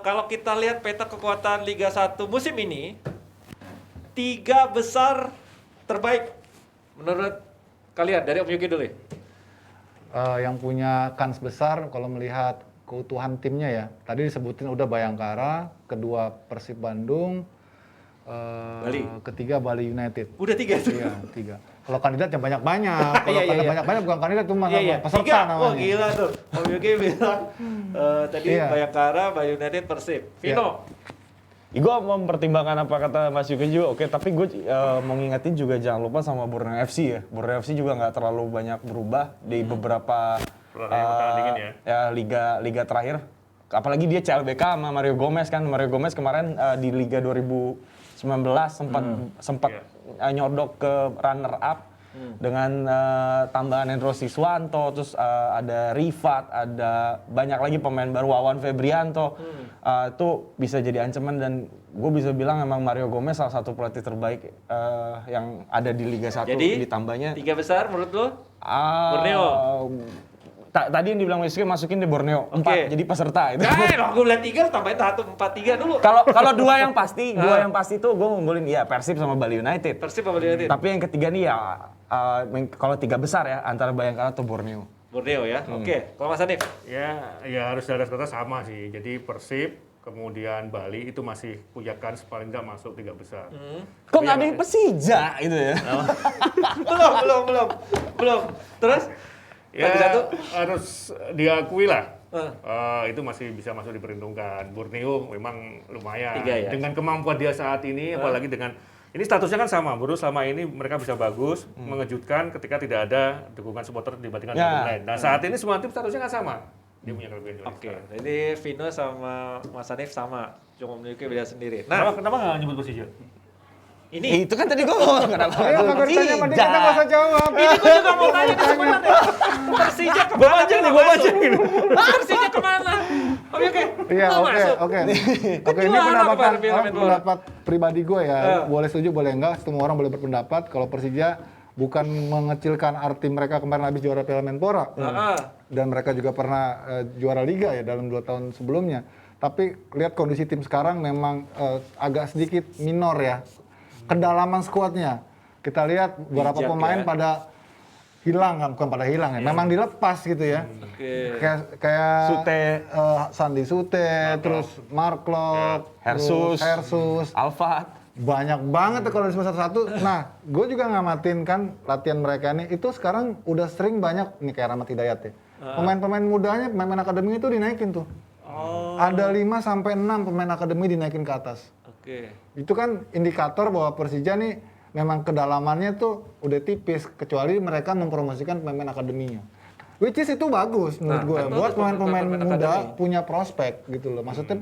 kalau kita lihat peta kekuatan Liga 1 musim ini, 3 besar terbaik menurut kalian, dari Om Yuki dulu ya? Yang punya kans besar kalau melihat keutuhan timnya ya. Tadi disebutin udah Bayangkara, kedua Persib Bandung, Bali. ketiga Bali United. Udah 3 tuh. Iya, 3. Kalau kandidat yang banyak-banyak. Kalau Iya, iya, kandidat iya. banyak-banyak bukan kandidat cuma Iya, peserta 3. namanya. Wah gila tuh. Om Yuki bilang tadi Iya. Bayangkara, Bali United, Persib. Vino. Gue mau mempertimbangkan apa kata Mas Yuki juga, oke, tapi gue mau ngingetin juga jangan lupa sama Borneo FC ya. Borneo FC juga nggak terlalu banyak berubah di beberapa Pertandingan ya. liga terakhir. Apalagi dia CLBK sama Mario Gomez kan. Mario Gomez kemarin di Liga 2019 sempat nyodok ke runner up. Dengan tambahan Hendro Siswanto, terus ada Rifat, ada banyak lagi pemain baru Wawan Febrianto, itu bisa jadi ancaman dan gue bisa bilang memang Mario Gomez salah satu pelatih terbaik yang ada di Liga 1. Jadi, ditambahnya 3 besar menurut lo? Borneo? Tadi yang dibilang Mesuke masukin di Borneo 4 Oke. jadi peserta itu. Gue bilang 3, tambahin 1, 4-3 dulu. Kalau dua yang pasti tuh gue ngunggulin ya Persib sama Bali United. Persib apa United? Tapi yang ketiga nih ya kalau 3 besar ya antara Bayangkara atau Borneo. Borneo ya. Oke, kalau Mas Hanif? Ya harus dari kata sama sih. Jadi Persib, kemudian Bali itu masih punya kans paling nggak masuk 3 besar. Kok nggak ada yang Persija gitu ya? belum. Terus? Ya Bagi satu? harus diakui lah. Itu masih bisa masuk diperhitungkan. Borneo memang lumayan. 3 ya? Dengan kemampuan dia saat ini, apalagi dengan ini statusnya kan sama. Baru selama ini mereka bisa bagus, mengejutkan ketika tidak ada dukungan supporter dibandingkan tim lain. Nah saat ini semua tim statusnya kan sama. Dia punya kelebihan juara. Oke, jadi Vino sama Mas Hanif sama, cuma memiliki beda sendiri. Nah, Kenapa nggak nyebut Persija? ini Itu kan tadi gue ngomong kenapa Ayo kagak ditanya sama dia, kita nggak usah jawab. ini gue juga mau tanya nih sebenarnya. Persija kemana? Gue baca gitu. Persija kemana? Oke. Iya, Lo oke, masuk. oke. Oke, ini Juara pendapat kemarin Piala Menpora. pendapat pribadi gue ya. Boleh setuju, boleh enggak. Semua orang boleh berpendapat. Kalau Persija bukan mengecilkan arti mereka kemarin habis juara Piala Menpora. Dan mereka juga pernah juara Liga ya dalam 2 tahun sebelumnya. Tapi lihat kondisi tim sekarang memang agak sedikit minor ya. Kedalaman skuadnya. Kita lihat beberapa Bijak pemain ya. pada hilang kan, bukan pada hilang ya. Memang dilepas gitu ya. Oke. Kayak Sute. Sandi Sute, terus Mark Klok, Hersus. Hersus. Alfat. Banyak banget tuh kalau di semester 1. Nah, gue juga ngamatin kan latihan mereka ini. Itu sekarang udah sering banyak, nih kayak Rahmat Hidayat ya. Pemain-pemain mudanya, pemain akademi itu dinaikin tuh. Ada 5 sampai 6 pemain akademi dinaikin ke atas. Oke. Itu kan indikator bahwa Persija nih memang kedalamannya tuh udah tipis, kecuali mereka mempromosikan pemain akademinya. Which is itu bagus menurut gue, kan buat bagus, pemain-pemain pemain muda akademi. punya prospek gitu loh. Maksudnya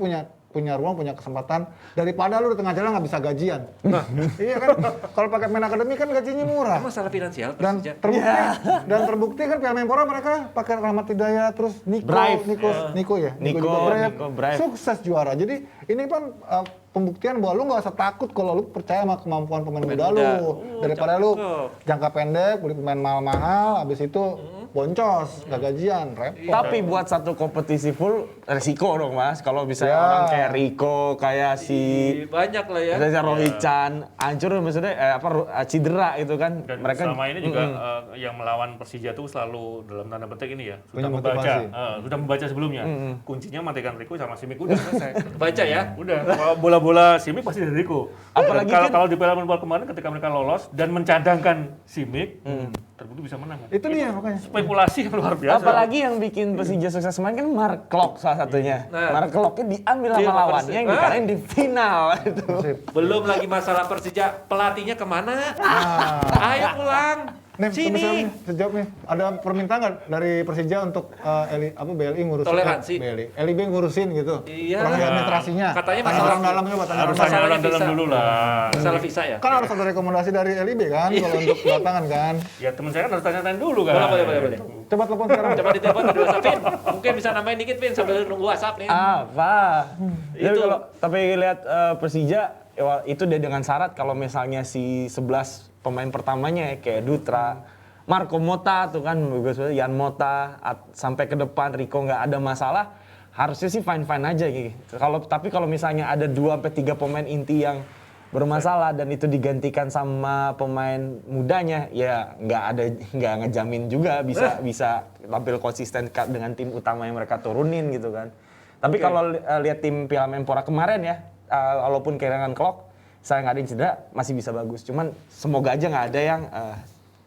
punya ruang, punya kesempatan daripada lu di tengah jalan nggak bisa gajian. Iya kan, kalau pakai pemain akademi kan gajinya murah. Masalah finansial Dan Persija. terbukti kan Piala Menpora mereka pakai Rahmat Hidayat terus Niko juga Niko Brave. sukses juara. Jadi ini kan pembuktian bahwa lu nggak usah takut kalau lu percaya sama kemampuan pemain muda lu. Daripada lu jangka pendek beli pemain mahal-mahal habis itu boncos, nggak gajian, repot. Tapi buat satu kompetisi full resiko dong Mas. Kalau misalnya Ya. orang kayak Rico, kayak si Banyak lah ya. misalnya Rohit Chan, hancur maksudnya cedera itu kan. Dan Mereka selama ini juga yang melawan Persija tuh selalu dalam tanda petik ini ya Punya sudah membaca, motivasi. sudah membaca sebelumnya. Kuncinya matikan Rico sama Simic udah selesai. Baca ya. Udah, kalau bola-bola Simic pasti dari Rico. Apalagi Dan kan- kalau di Piala Menpora kemarin ketika mereka lolos dan mencadangkan Simic, terbukti bisa menang kan. Itu dia makanya. Spekulasi yang luar biasa. apalagi yang bikin Persija sukses main kan Mark Klok salah satunya. Nah. Mark Kloknya diambil Iya, sama sama lawannya Persib. yang dikalahin di final itu. Belum lagi masalah Persija, pelatihnya kemana? Ayo pulang. Nih, Sini. sejawab nih. Ada permintaan nggak dari Persija untuk BLI ngurusin? Toleransi. LIB ngurusin gitu. Iya. Proses administrasinya. Katanya tanya masalah- orang dalam coba tanya Harus orang tanya dalam. orang dalam visa. dulu lah. Masalah visa ya? Kan harus ada rekomendasi dari LIB kan kalau untuk kedatangan kan. Ya teman saya kan harus tanya-tanya dulu kan. Boleh. Coba telepon sekarang. Coba ditelepon di WhatsApp, Vin. Mungkin bisa nambahin dikit, Vin, sambil nunggu WhatsApp nih. Apa? Itu. Tapi lihat Persija ya, itu dia dengan syarat kalau misalnya si 11 pemain pertamanya ya, kayak Dutra, Marco Mota tuh kan, Yan Mota sampai ke depan Rico nggak ada masalah, harusnya sih fine aja gitu. Tapi kalau misalnya ada 2 sampai 3 pemain inti yang bermasalah dan itu digantikan sama pemain mudanya, ya nggak ngejamin juga bisa tampil konsisten dengan tim utama yang mereka turunin gitu kan. Tapi kalau lihat tim Piala Menpora kemarin ya, walaupun kehilangan Klok, saya nggak ada yang cedera, masih bisa bagus. Cuman semoga aja nggak ada yang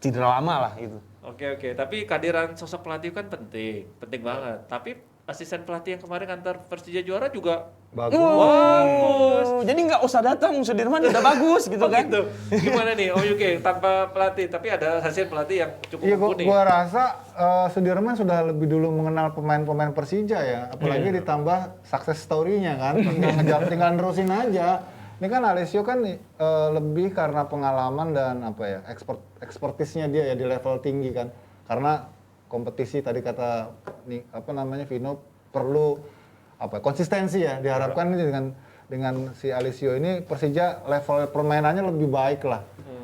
cedera lama lah gitu. Oke. Tapi kehadiran sosok pelatih kan penting banget. Tapi asisten pelatih yang kemarin antar Persija juara juga Bagus. bagus. Jadi nggak usah datang, Sudirman udah bagus gitu kan. Gitu. Gimana nih, Oke tanpa pelatih, tapi ada asisten pelatih yang cukup Iya, mumpuni. gua rasa Sudirman sudah lebih dulu mengenal pemain-pemain Persija ya, apalagi ditambah success story-nya kan, tinggal nerusin aja. Ini kan Alessio kan lebih karena pengalaman dan apa ya, ekspertisnya dia ya di level tinggi kan. Karena kompetisi tadi kata nih apa namanya Vino perlu apa konsistensi ya. Diharapkan ini dengan si Alessio ini Persija level permainannya lebih baik lah.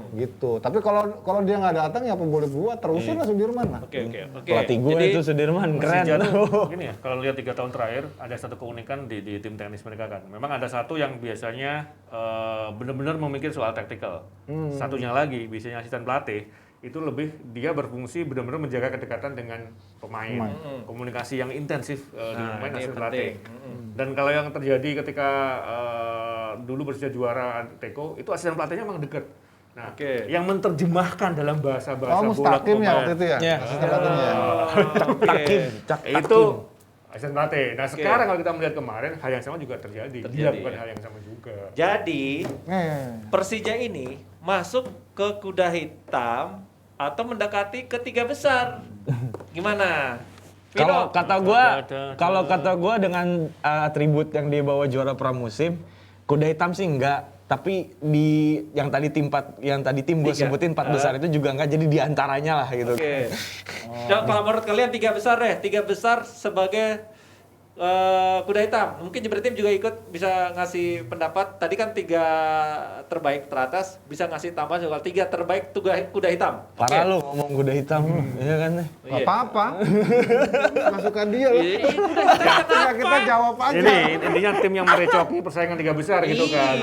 Gitu. Tapi kalau dia nggak datang ya apa boleh buat, terusin lah Sudirman lah. Oke. Pelatih gue Jadi, itu Sudirman, keren. Persija tuh gini ya, kalau lihat 3 tahun terakhir ada satu keunikan di tim tenis mereka kan. Memang ada satu yang biasanya benar-benar memikir soal taktikal. Satunya lagi biasanya asisten pelatih itu lebih dia berfungsi benar-benar menjaga kedekatan dengan pemain. Komunikasi yang intensif dengan pemain ini asisten penting. pelatih. Dan kalau yang terjadi ketika dulu Persija juara Teko itu asisten pelatihnya memang dekat. Nah, yang menerjemahkan dalam bahasa-bahasa Mustaqim ya waktu itu ya? Iya. Asisten pelatihnya ya? itu asisten pelatih. Nah sekarang kalau kita melihat kemarin hal yang sama juga terjadi. Dilakukan hal yang sama juga. Jadi Persija ini masuk ke kuda hitam atau mendekati ke 3 besar. Gimana? Kalau Vino? kata gua dengan atribut yang dibawa juara pramusim, kuda hitam sih enggak. Tapi di yang tadi tim gue sebutin 4 besar itu juga enggak, jadi diantaranya lah gitu. Oke. Kalau menurut kalian 3 besar deh, 3 besar sebagai kuda hitam. Mungkin Jebret Tim juga ikut bisa ngasih pendapat. Tadi kan 3 terbaik teratas, bisa ngasih tambahan juga 3 terbaik kuda hitam. Parah lu ngomong kuda hitam, iya kan? Gak apa-apa. Masukan dia lah. Kita jawab aja. Ini intinya tim yang merecoki persaingan 3 besar gitu kan.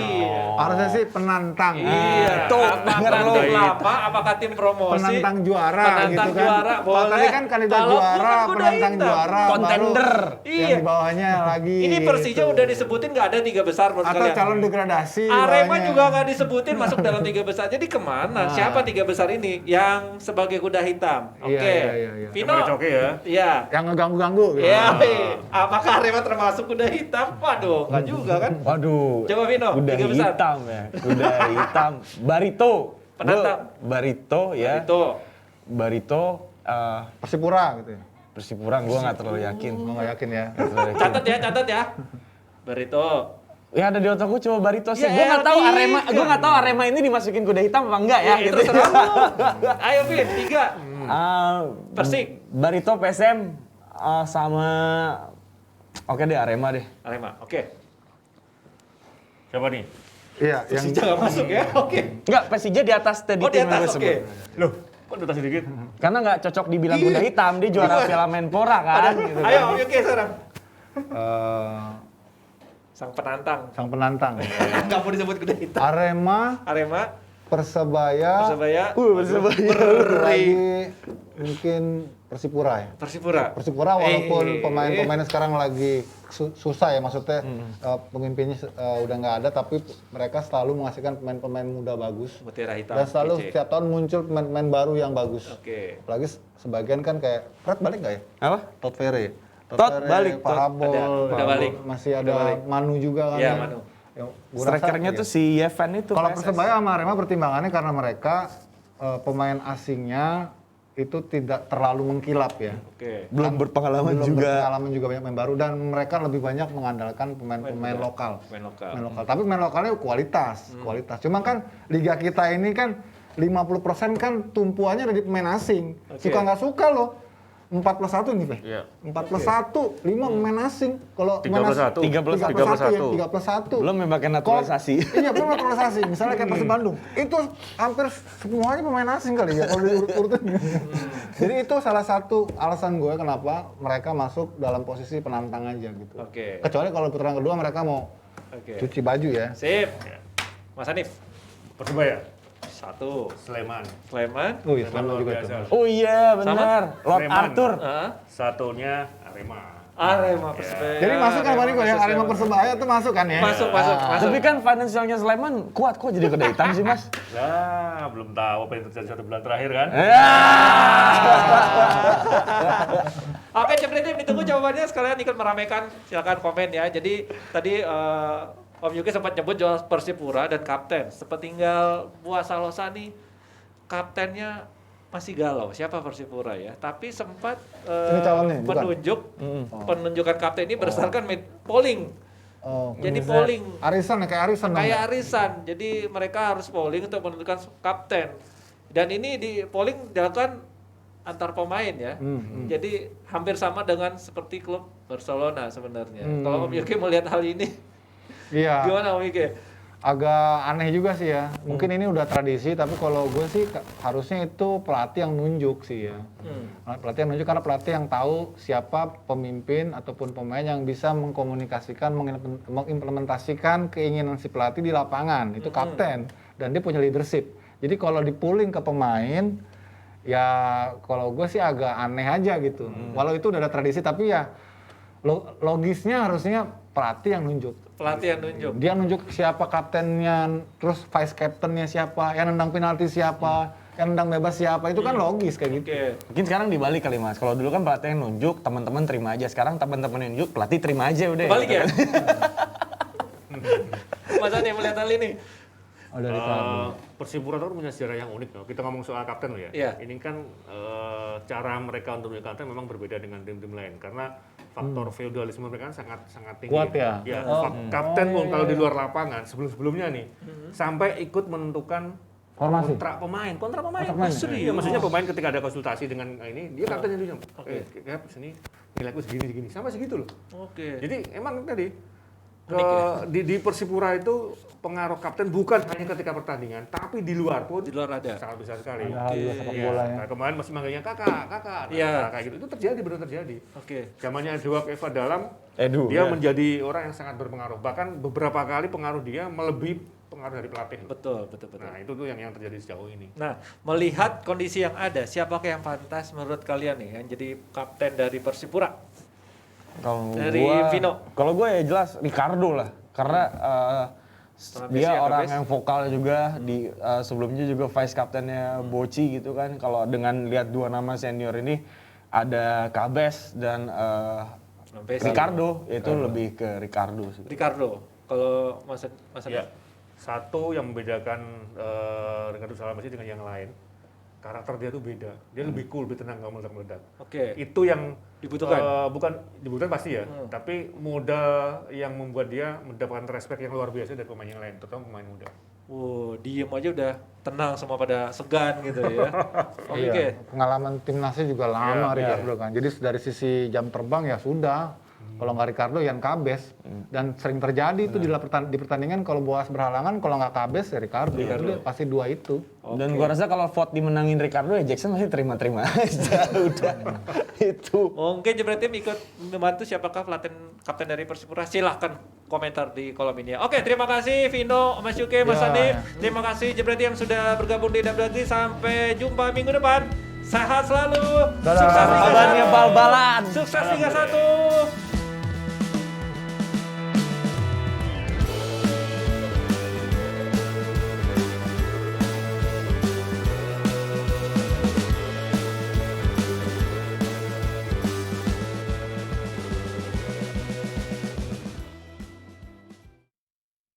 Harusnya sih penantang. Iya. Tuh, Apakah denger tim lu. lama, apakah tim promosi? Penantang juara Penantang gitu kan. juara, boleh. Tadi kan kandidat Kalau juara, bukan kuda penantang hitam. juara, baru Contender. Iya. yang di bawahnya lagi. Ini Persija gitu. udah disebutin nggak ada 3 besar menurut Atau kalian? calon degradasi. Arema bawahnya. juga nggak disebutin masuk dalam 3 besar. Jadi kemana? Siapa 3 besar ini yang sebagai kuda hitam? Oke. Iya. Vino. Yang merecoki ya. Iya. Yang ngeganggu-ganggu. gitu. Iya. Apakah Arema termasuk kuda hitam? Waduh, nggak juga kan? Waduh. Coba Vino, Kuda 3 besar. hitam ya. Kuda hitam. Barito. Penantang. Barito ya. Itu. Barito Persipura gitu ya. Persipura gue nggak terlalu yakin. Gue nggak yakin ya. Nggak terlalu yakin. Catat ya. Barito. Ya ada di otakku cuma Barito sih. Ya, Gue nggak tahu tiga. Gue nggak tahu Arema ini dimasukin kuda hitam apa enggak ya Ya, gitu. terserah lu. Ayo Vin, 3. Persik. Barito PSM sama oke deh Arema deh. Arema. Oke. Siapa nih? Iya, yang Persija nggak masuk ya. Oke. Enggak, Persija di atas tadi Oh, di tim yang atas. gue Oke. sebut. Loh, kok di atas sedikit? Karena nggak cocok dibilang kuda hitam, dia juara Piala Menpora kan. Gitu kan. Ayo, oke sekarang. Sang penantang. sang penantang. Nggak mau disebut kuda hitam. Arema, Persebaya, Persebaya, lagi mungkin Persipura ya. Persipura walaupun pemain-pemainnya sekarang lagi susah ya, maksudnya pemimpinnya udah nggak ada, tapi mereka selalu menghasilkan pemain-pemain muda bagus. Mutiara hitam. Dan selalu IC. setiap tahun muncul pemain-pemain baru yang bagus. Oke. Apalagi sebagian kan kayak Fred balik nggak ya? Apa? Todd Ferry. Todd balik, Pak Todd. Habol, Udah balik. masih Udah ada balik. Manu juga kan. Iya, ya. Manu. Yang gua rasa, Strikernya iya. tuh si Yevan itu. Kalau PSS. Persebaya sama Arema pertimbangannya karena mereka pemain asingnya itu tidak terlalu mengkilap ya. Oke. belum berpengalaman Belum juga. berpengalaman juga banyak pemain baru dan mereka lebih banyak mengandalkan pemain lokal. Pemain lokal. Pemain lokal. Tapi pemain lokalnya kualitas. Cuma kan liga kita ini kan 50% kan tumpuannya ada di pemain asing. Oke. Suka nggak suka loh. 4+1 nih, Pe. Iya. 4+1, 5 pemain asing. Kalau 3+1. 3+1 ya, 3+1. Belum yang pakai naturalisasi. Iya, belum naturalisasi. Misalnya kayak Persib Bandung. Itu hampir semuanya pemain asing kali ya kalau diurut-urutin. Jadi itu salah satu alasan gue kenapa mereka masuk dalam posisi penantang aja gitu. Oke. Kecuali kalau putaran kedua mereka mau Oke. cuci baju ya. Sip. Mas Hanif. Persebaya, 1. Sleman. Sleman. Oh iya, Sleman selalu juga luar itu. biasa. Oh iya benar. Lord Sleman. Arthur. Satunya Arema. Arema Persebaya. Jadi masuk kan Pak Niko yang Arema Sleman. Persebaya itu masuk kan ya? Masuk. Tapi kan financialnya Sleman kuat kok jadi kuda hitam sih mas. Lah, belum tahu apa yang terjadi 1 bulan terakhir kan? Oke, Cepritim, ditunggu jawabannya. Sekalian ikut meramaikan, silakan komen ya. Jadi tadi Om Yuki sempat nyebut jual Persipura dan kapten. Sepertinggal Buah Salosa nih, kaptennya masih galau. Siapa Persipura ya? Tapi sempat Ini calonnya, bukan? penunjukan kapten ini berdasarkan polling. Oh, Jadi bisa. polling. Arisan ya, kayak arisan dong. Kayak ya? arisan. Jadi mereka harus polling untuk menentukan kapten. Dan ini di polling dilakukan antar pemain ya. Jadi hampir sama dengan seperti klub Barcelona sebenarnya. Kalau Om Yuki melihat hal ini, Iya. gimana Om Yuki? Agak aneh juga sih ya. Mungkin ini udah tradisi, tapi kalau gue sih harusnya itu pelatih yang nunjuk sih ya. Pelatih yang nunjuk karena pelatih yang tahu siapa pemimpin ataupun pemain yang bisa mengkomunikasikan, mengimplementasikan keinginan si pelatih di lapangan. Itu kapten dan dia punya leadership. Jadi kalau di-pooling ke pemain, ya kalau gue sih agak aneh aja gitu. Walau itu udah ada tradisi, tapi ya logisnya harusnya pelatih yang nunjuk. Pelatih yang nunjuk. Dia nunjuk siapa kaptennya, terus vice captainnya siapa, yang nendang penalti siapa, yang nendang bebas siapa, itu kan logis kayak gitu. Oke. Mungkin sekarang dibalik kali Mas. Kalau dulu kan pelatih yang nunjuk, teman-teman terima aja. Sekarang teman-teman yang nunjuk, pelatih terima aja udah. Balik ya? Mas Andi melihat hal ini? Oh, dari Persipura itu punya sejarah yang unik loh. Kita ngomong soal kapten loh ya. Iya. Ini kan cara mereka untuk menjadi kapten memang berbeda dengan tim-tim lain karena faktor feudalisme mereka kan sangat tinggi. Kuat ya? Kapten pun kalau di luar lapangan sebelum-sebelumnya nih sampai ikut menentukan Formasi? kontrak pemain. pemain. Serius. Iya, maksudnya pemain ketika ada konsultasi dengan ini dia kapten yang dulu. Kayak sini nilaiku segini sampai segitu loh. Oke. Jadi emang tadi Unik ya? di Persipura itu pengaruh kapten bukan hanya ketika pertandingan, tapi di luar pun Di luar ada. sangat besar sekali. Ada hal juga sepak Iya. bola ya. Nah, kemarin masih manggilnya kakak, Iya. kayak gitu. Itu terjadi, benar terjadi. Oke. Zamannya Dewa Eva Dalam, Edu. dia menjadi orang yang sangat berpengaruh. Bahkan beberapa kali pengaruh dia melebihi pengaruh dari pelatih. Betul. Nah, itu tuh yang terjadi sejauh ini. Nah, melihat kondisi yang ada, siapakah yang pantas menurut kalian nih yang jadi kapten dari Persipura? Kalau Dari gua- Vino. Kalau gue ya jelas Ricardo lah, karena Messi dia atau orang Messi? yang vokal juga di sebelumnya juga vice kaptennya Boci gitu kan. Kalau dengan lihat dua nama senior ini ada Kabes dan Messi. Ricardo, itu lebih ke Ricardo sih. Ricardo. Kalau Mas Andi? Ya, satu yang membedakan Ricardo Salamassi dengan yang lain, karakter dia tuh beda. Dia lebih cool, lebih tenang, nggak meledak-meledak. Oke. Itu yang Dibutuhkan? bukan dibutuhkan pasti ya, tapi modal yang membuat dia mendapatkan respect yang luar biasa dari pemain yang lain, terutama pemain muda. Diem aja udah tenang, semua pada segan gitu ya. Oke. Iya, pengalaman timnasnya juga lama Iya, Ricardo kan. Jadi dari sisi jam terbang ya sudah. Kalau nggak Ricardo, Yan Kabes. Dan sering terjadi itu di pertandingan kalau Boas berhalangan, kalau nggak Kabes ya Ricardo. Udah, pasti dua itu. Dan gua rasa kalau vote dimenangin Ricardo ya Jackson masih terima-terima aja udah. Itu. Mungkin Jebret Tim ikut membantu siapakah kapten dari Persipura? Silahkan komentar di kolom ini ya. Oke, terima kasih Vino, Mas Yuke, Mas Ya, Andi. ya. Terima kasih Jebret Tim yang sudah bergabung di WDG. Sampai jumpa minggu depan. Sehat selalu. Dadah. Sukses Liga Kabarnya 1. bal-balan. Sukses Liga 1.